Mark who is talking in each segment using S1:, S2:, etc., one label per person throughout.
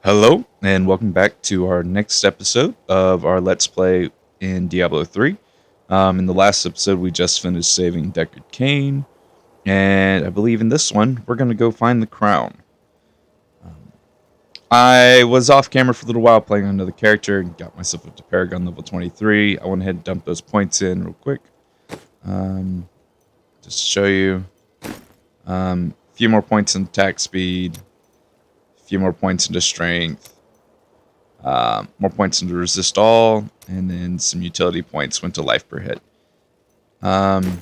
S1: Hello, and welcome back to our next episode of our Let's Play in Diablo 3. In the last episode, we just finished saving Deckard Cain, and I believe in this one, we're going to go find the crown. I was off camera for a little while playing another character and got myself up to Paragon level 23. I went ahead and dumped those points in real quick. Just to show you. A few more points in attack speed, a few more points into strength. More points into resist all, and then some utility points went to life per hit. And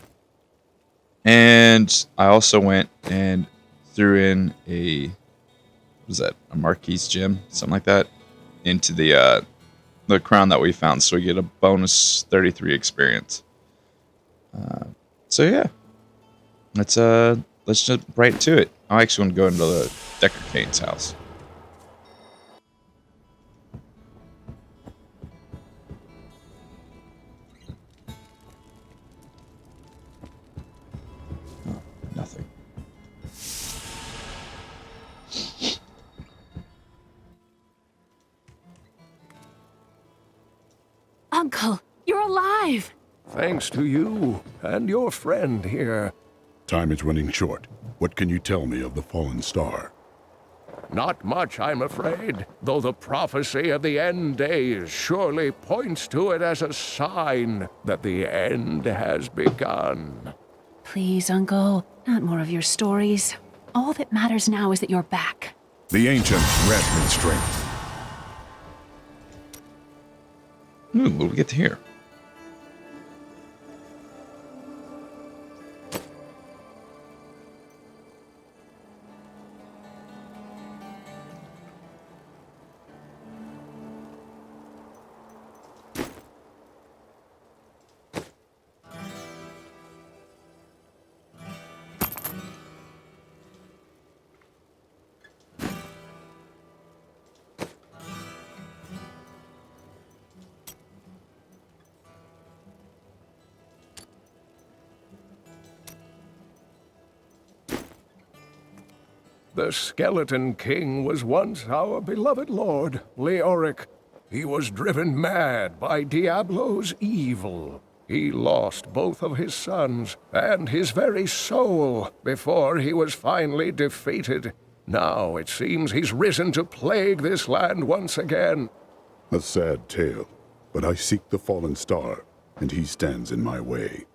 S1: I also went and threw in a Marquis gem, something like that, into the crown that we found, so we get a bonus 33 experience. So yeah, let's jump right to it. I actually want to go into the Deckard Cain's house. Nothing.
S2: Uncle, you're alive!
S3: Thanks to you and your friend here.
S4: Time is running short. What can you tell me of the fallen star?
S3: Not much, I'm afraid, though the prophecy of the end days surely points to it as a sign that the end has begun.
S2: Please, Uncle, not more of your stories. All that matters now is that you're back.
S4: The ancients grant me strength.
S1: Ooh, what do we get to hear?
S3: The Skeleton King was once our beloved lord, Leoric. He was driven mad by Diablo's evil. He lost both of his sons and his very soul before he was finally defeated. Now it seems he's risen to plague this land once again.
S4: A sad tale, but I seek the fallen star, and he stands in my way.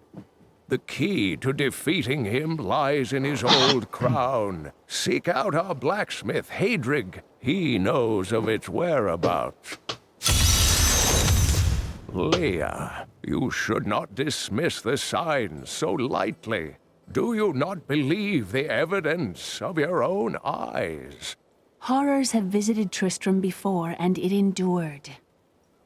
S3: The key to defeating him lies in his old crown. Seek out our blacksmith, Hadrig. He knows of its whereabouts. Leah, you should not dismiss the signs so lightly. Do you not believe the evidence of your own eyes?
S2: Horrors have visited Tristram before, and it endured.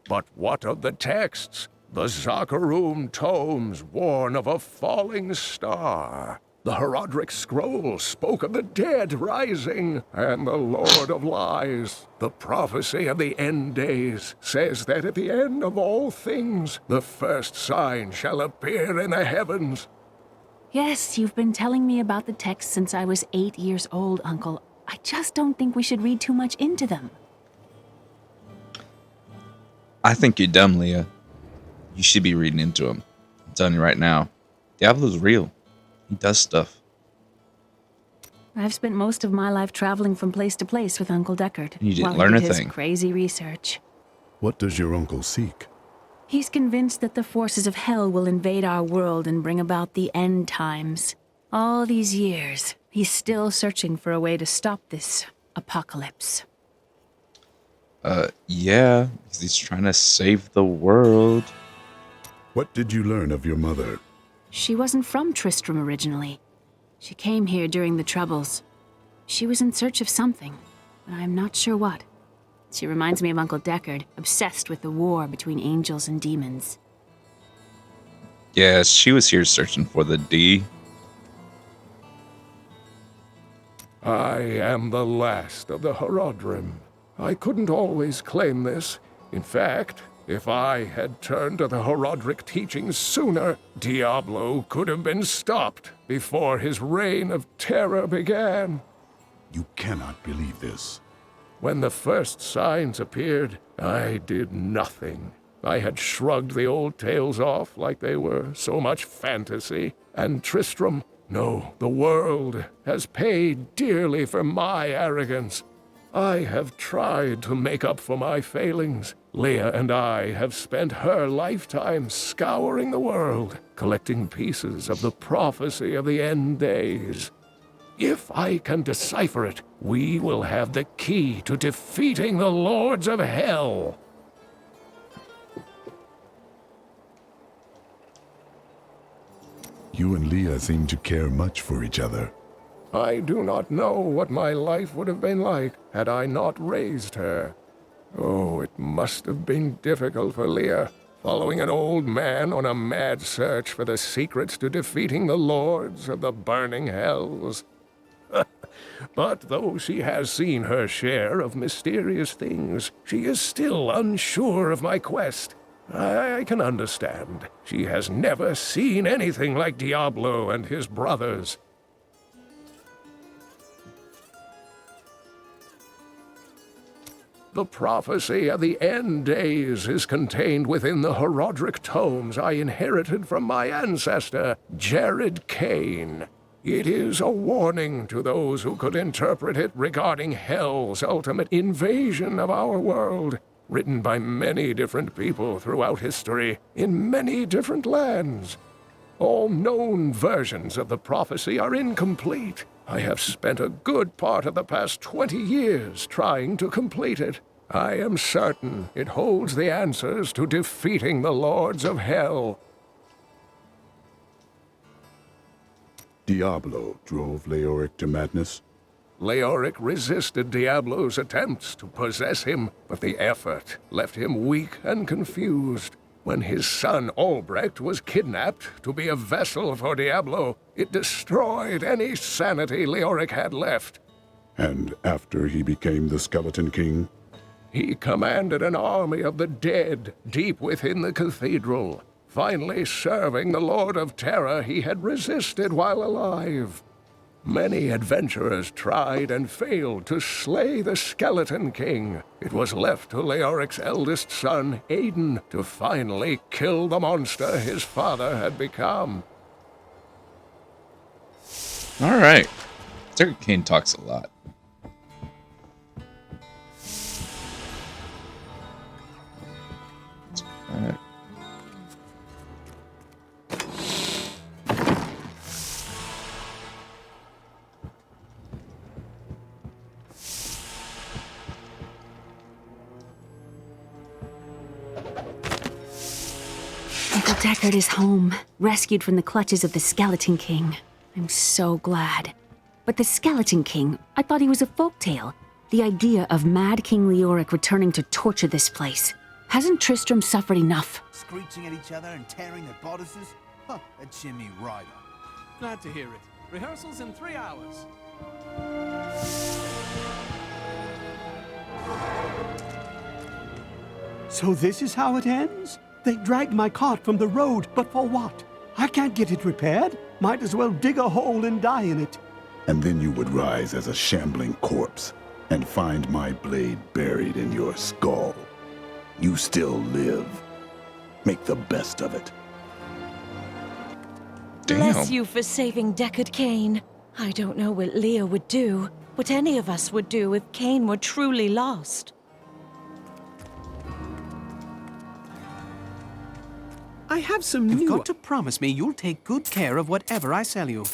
S3: But what of the texts? The Zakharum tomes warn of a falling star. The Herodric scroll spoke of the dead rising, and the Lord of Lies. The prophecy of the end days says that at the end of all things, the first sign shall appear in the heavens.
S2: Yes, you've been telling me about the texts since I was 8 years old, Uncle. I just don't think we should read too much into them.
S1: I think you're dumb, Leah. You should be reading into him. I'm telling you right now. Diablo's real. He does stuff.
S2: I've spent most of my life traveling from place to place with Uncle Deckard.
S1: You didn't
S2: while
S1: learn
S2: he
S1: a
S2: did his
S1: thing.
S2: crazy research.
S4: What does your uncle seek?
S2: He's convinced that the forces of hell will invade our world and bring about the end times. All these years, he's still searching for a way to stop this apocalypse.
S1: Yeah, because he's trying to save the world.
S4: What did you learn of your mother?
S2: She wasn't from Tristram originally. She came here during the Troubles. She was in search of something, but I'm not sure what. She reminds me of Uncle Deckard, obsessed with the war between angels and demons.
S1: Yeah, she was here searching for the D.
S3: I am the last of the Herodrim. I couldn't always claim this. In fact, if I had turned to the Herodric teachings sooner, Diablo could have been stopped before his reign of terror began.
S4: You cannot believe this.
S3: When the first signs appeared, I did nothing. I had shrugged the old tales off like they were so much fantasy, and Tristram, no, the world, has paid dearly for my arrogance. I have tried to make up for my failings. Leah and I have spent her lifetime scouring the world, collecting pieces of the prophecy of the end days. If I can decipher it, we will have the key to defeating the lords of hell.
S4: You and Leah seem to care much for each other.
S3: I do not know what my life would have been like had I not raised her. Oh, it must have been difficult for Leah, following an old man on a mad search for the secrets to defeating the lords of the burning hells. But though she has seen her share of mysterious things, she is still unsure of my quest. I can understand. She has never seen anything like Diablo and his brothers. The prophecy of the end days is contained within the Herodric tomes I inherited from my ancestor, Jared Kane. It is a warning to those who could interpret it regarding Hell's ultimate invasion of our world, written by many different people throughout history, in many different lands. All known versions of the prophecy are incomplete. I have spent a good part of the past 20 years trying to complete it. I am certain it holds the answers to defeating the lords of hell.
S4: Diablo drove Leoric to madness.
S3: Leoric resisted Diablo's attempts to possess him, but the effort left him weak and confused. When his son Albrecht was kidnapped to be a vessel for Diablo, it destroyed any sanity Leoric had left.
S4: And after he became the Skeleton King?
S3: He commanded an army of the dead deep within the cathedral, finally serving the Lord of Terror he had resisted while alive. Many adventurers tried and failed to slay the Skeleton King. It was left to Leoric's eldest son, Aiden, to finally kill the monster his father had become.
S1: All right. Deckard Cain talks a lot.
S2: Uncle Deckard is home, rescued from the clutches of the Skeleton King. I'm so glad. But the Skeleton King, I thought he was a folktale. The idea of Mad King Leoric returning to torture this place. Hasn't Tristram suffered enough?
S5: Screeching at each other and tearing their bodices? Huh, a Jimmy Ryder.
S6: Glad to hear it. Rehearsals in 3 hours.
S7: So this is how it ends? They dragged my cart from the road, but for what? I can't get it repaired. Might as well dig a hole and die in it.
S4: And then you would rise as a shambling corpse and find my blade buried in your skull. You still live. Make the best of it.
S1: Damn.
S8: Bless you for saving Deckard Cain. I don't know what Leah would do, what any of us would do if Cain were truly lost.
S6: I have some
S5: You've
S6: new...
S5: got to promise me you'll take good care of whatever I sell you.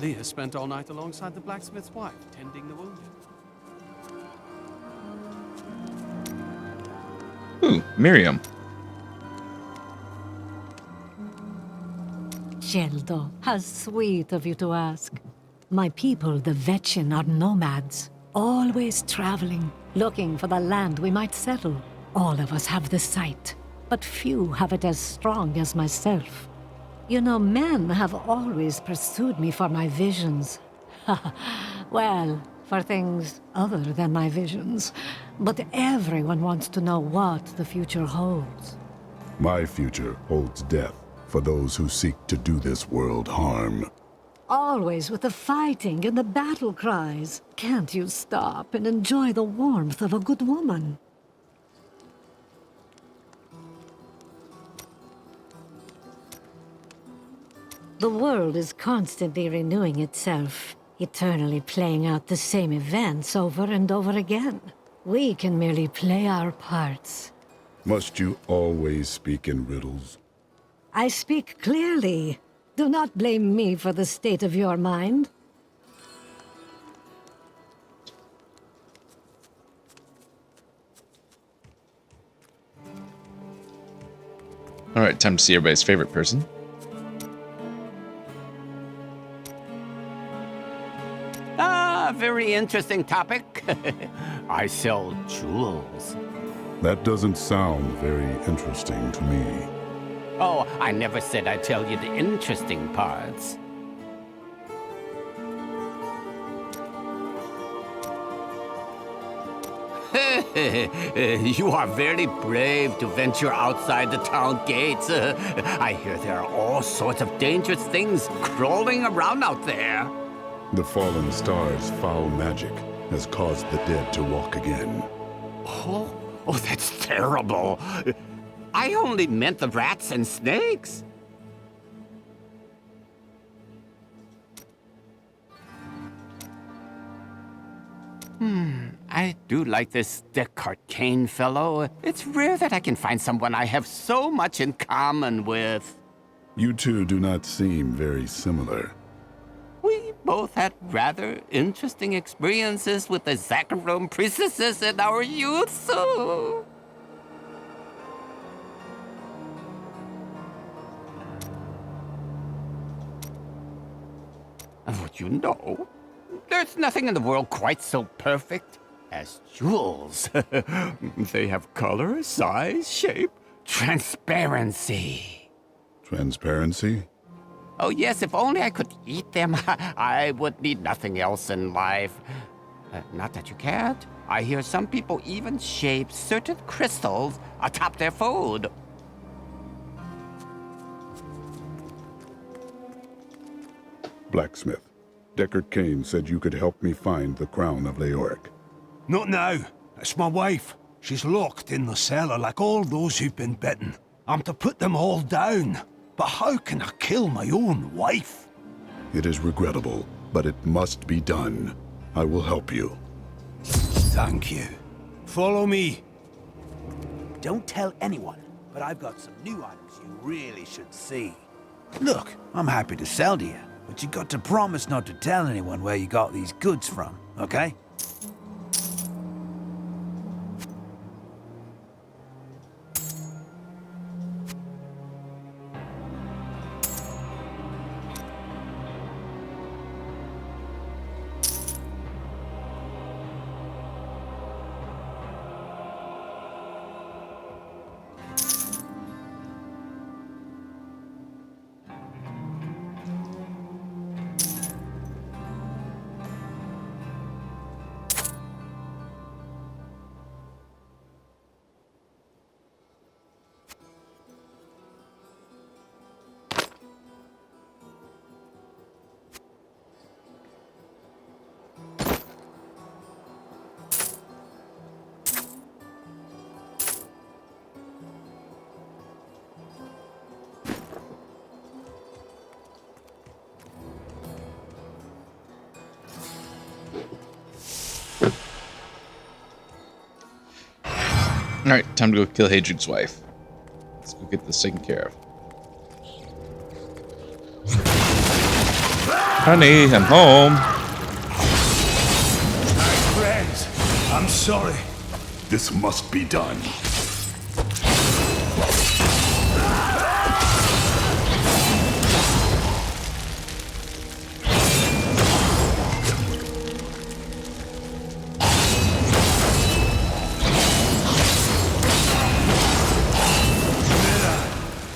S6: Leah spent all night alongside the blacksmith's wife, tending the wounded.
S1: Ooh, Miriam.
S9: Geldo, how sweet of you to ask. My people, the Vetchin, are nomads, always traveling, looking for the land we might settle. All of us have the sight, but few have it as strong as myself. You know, men have always pursued me for my visions. Well, for things other than my visions. But everyone wants to know what the future holds.
S4: My future holds death for those who seek to do this world harm.
S9: Always with the fighting and the battle cries. Can't you stop and enjoy the warmth of a good woman? The world is constantly renewing itself, eternally playing out the same events over and over again. We can merely play our parts.
S4: Must you always speak in riddles?
S9: I speak clearly. Do not blame me for the state of your mind.
S1: All right, time to see everybody's favorite person.
S10: Ah, very interesting topic. I sell jewels.
S4: That doesn't sound very interesting to me.
S10: Oh, I never said I'd tell you the interesting parts. You are very brave to venture outside the town gates. I hear there are all sorts of dangerous things crawling around out there.
S4: The fallen star's foul magic has caused the dead to walk again.
S10: Oh, that's terrible. I only meant the rats and snakes. I do like this Deckard Cain fellow. It's rare that I can find someone I have so much in common with.
S4: You two do not seem very similar.
S10: We both had rather interesting experiences with the Zakharome priestesses in our youth, so... Would you know, there's nothing in the world quite so perfect as jewels. They have color, size, shape, transparency.
S4: Transparency?
S10: Oh yes, if only I could eat them, I would need nothing else in life. Not that you can't. I hear some people even shape certain crystals atop their food.
S4: Blacksmith, Deckard Cain said you could help me find the crown of Leoric.
S5: Not now. It's my wife. She's locked in the cellar like all those who've been bitten. I'm to put them all down. But how can I kill my own wife?
S4: It is regrettable, but it must be done. I will help you.
S5: Thank you. Follow me.
S11: Don't tell anyone, but I've got some new items you really should see. Look, I'm happy to sell to you, but you got to promise not to tell anyone where you got these goods from, okay?
S1: Alright, time to go kill Hadrig's wife. Let's go get this taken care of. Honey, I'm home.
S5: Friends, I'm sorry.
S4: This must be done.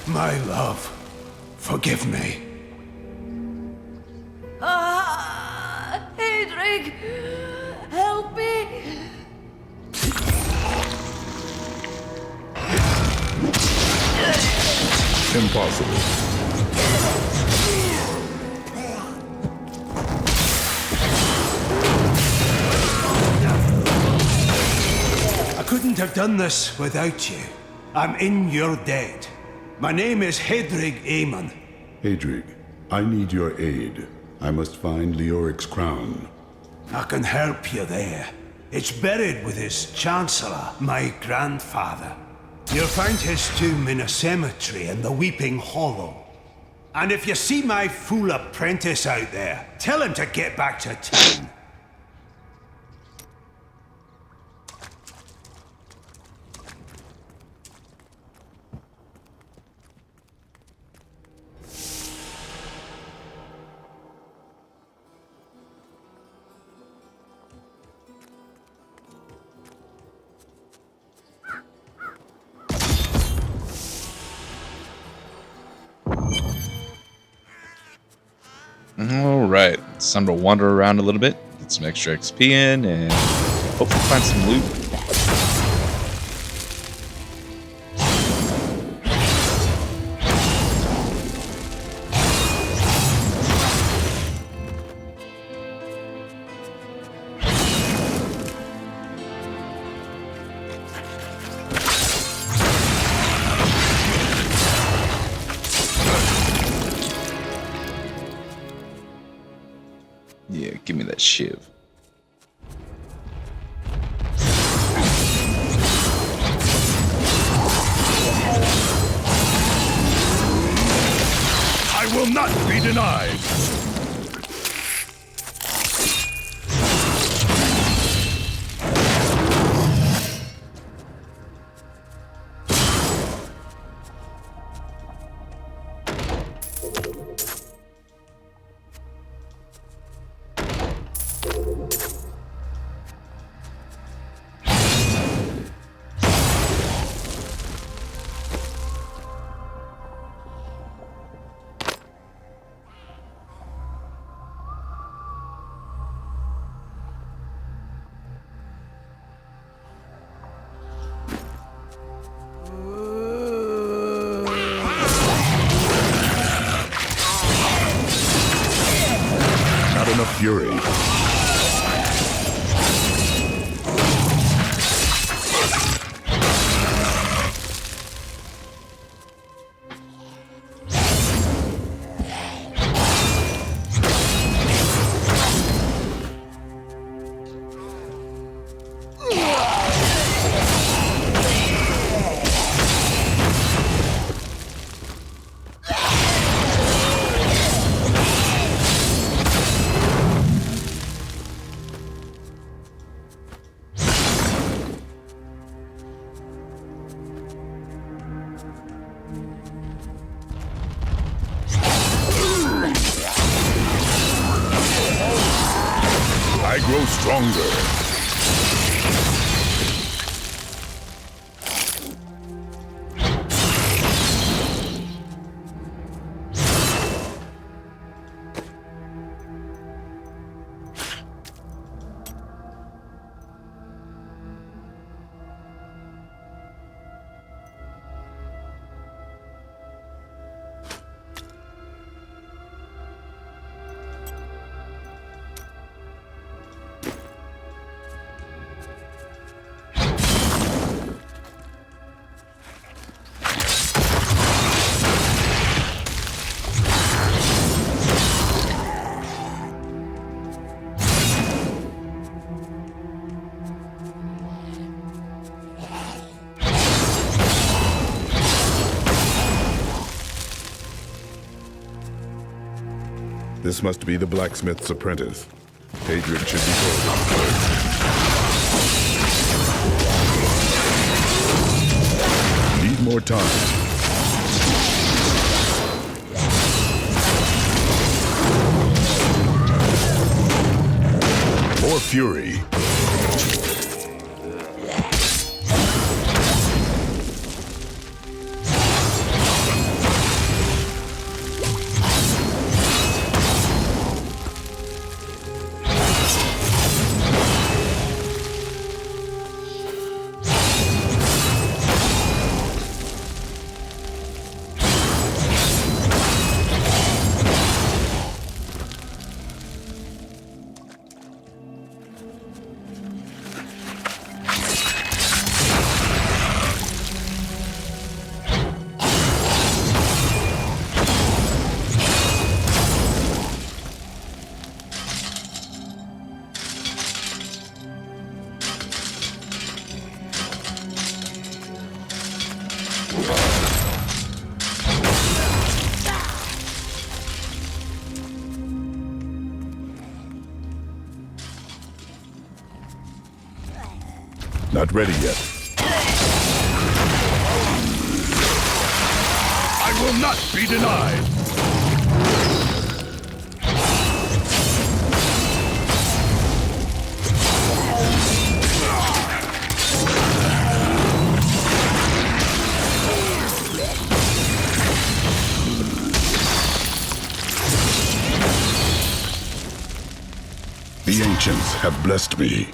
S5: My love, forgive me.
S8: Hedrig, help me.
S4: Impossible.
S5: I couldn't have done this without you. I'm in your debt. My name is Hedrig Aemon.
S4: Adrig, I need your aid. I must find Leoric's crown.
S5: I can help you there. It's buried with his chancellor, my grandfather. You'll find his tomb in a cemetery in the Weeping Hollow. And if you see my fool apprentice out there, tell him to get back to town.
S1: Alright, it's time to wander around a little bit, get some extra XP in, and hopefully find some loot. Yeah, give me that shiv.
S3: I will not be denied.
S4: Not enough fury. I grow stronger. This must be the blacksmith's apprentice. Adrian should be told. Need more time. More fury. Not ready yet. I will not be denied! The ancients have blessed me.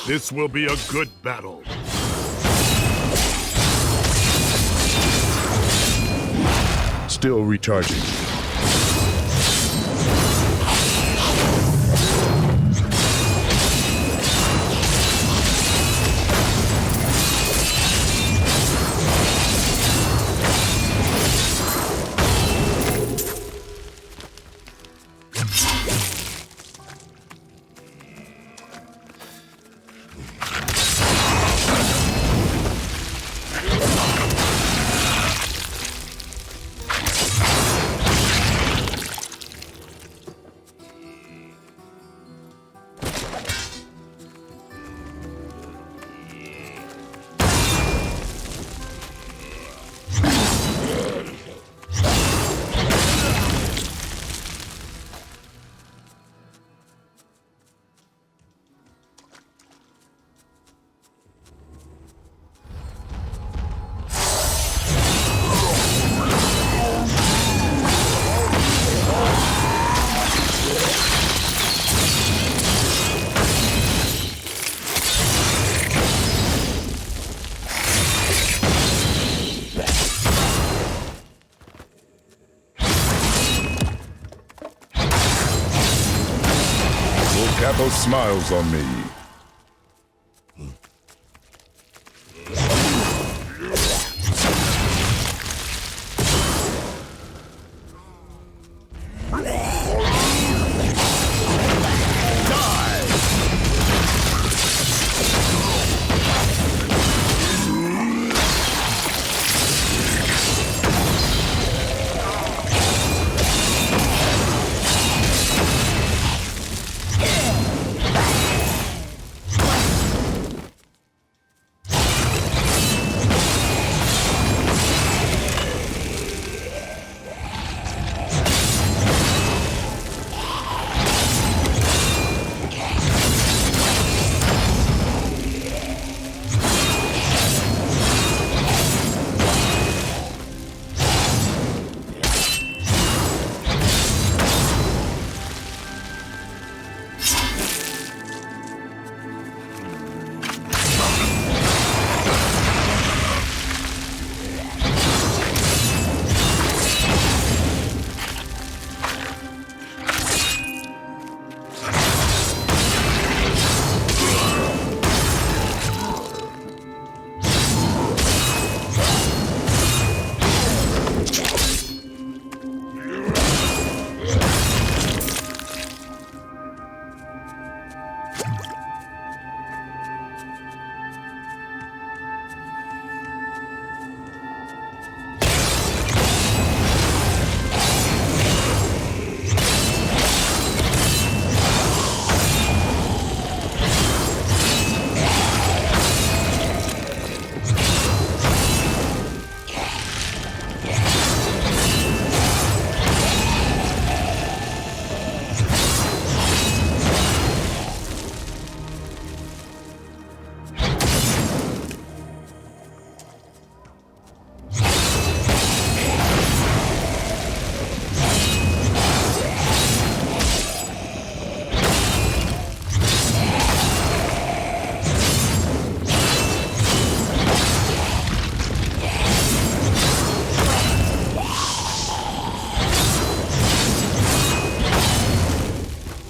S4: This will be a good battle. Still recharging. Capo smiles on me.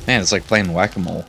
S1: Man, it's like playing whack-a-mole.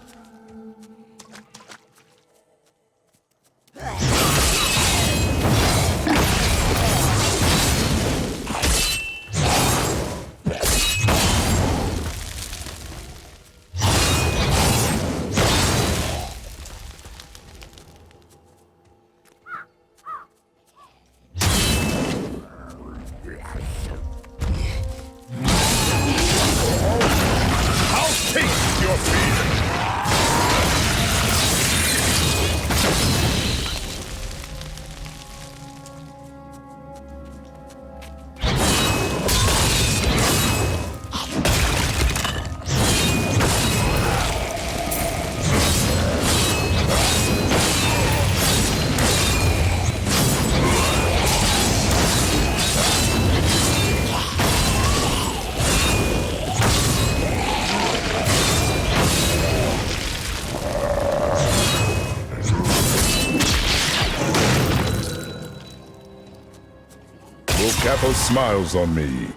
S4: Capo smiles on me.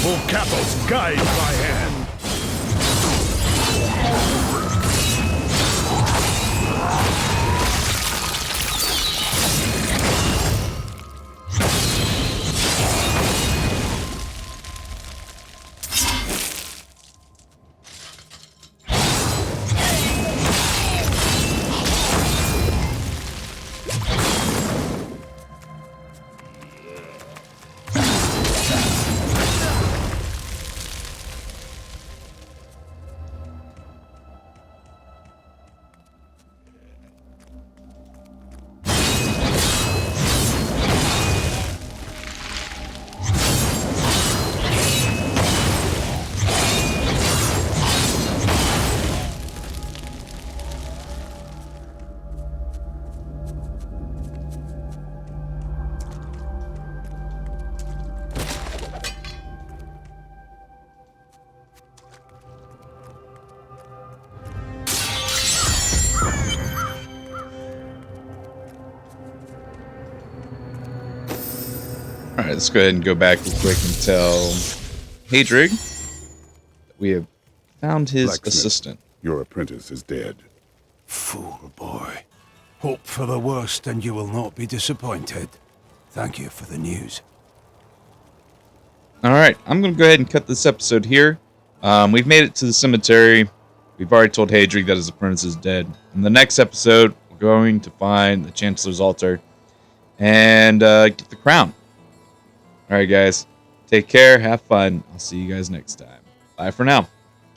S3: powerful Capos guide my hand.
S1: All right, let's go ahead and go back real quick and tell Hadrig that we have found his
S4: Blacksmith,
S1: assistant.
S4: Your apprentice is dead.
S5: Fool boy. Hope for the worst and you will not be disappointed. Thank you for the news.
S1: All right, I'm going to go ahead and cut this episode here. We've made it to the cemetery. We've already told Hadrig that his apprentice is dead. In the next episode, we're going to find the Chancellor's altar and get the crown. All right, guys. Take care. Have fun. I'll see you guys next time. Bye for now.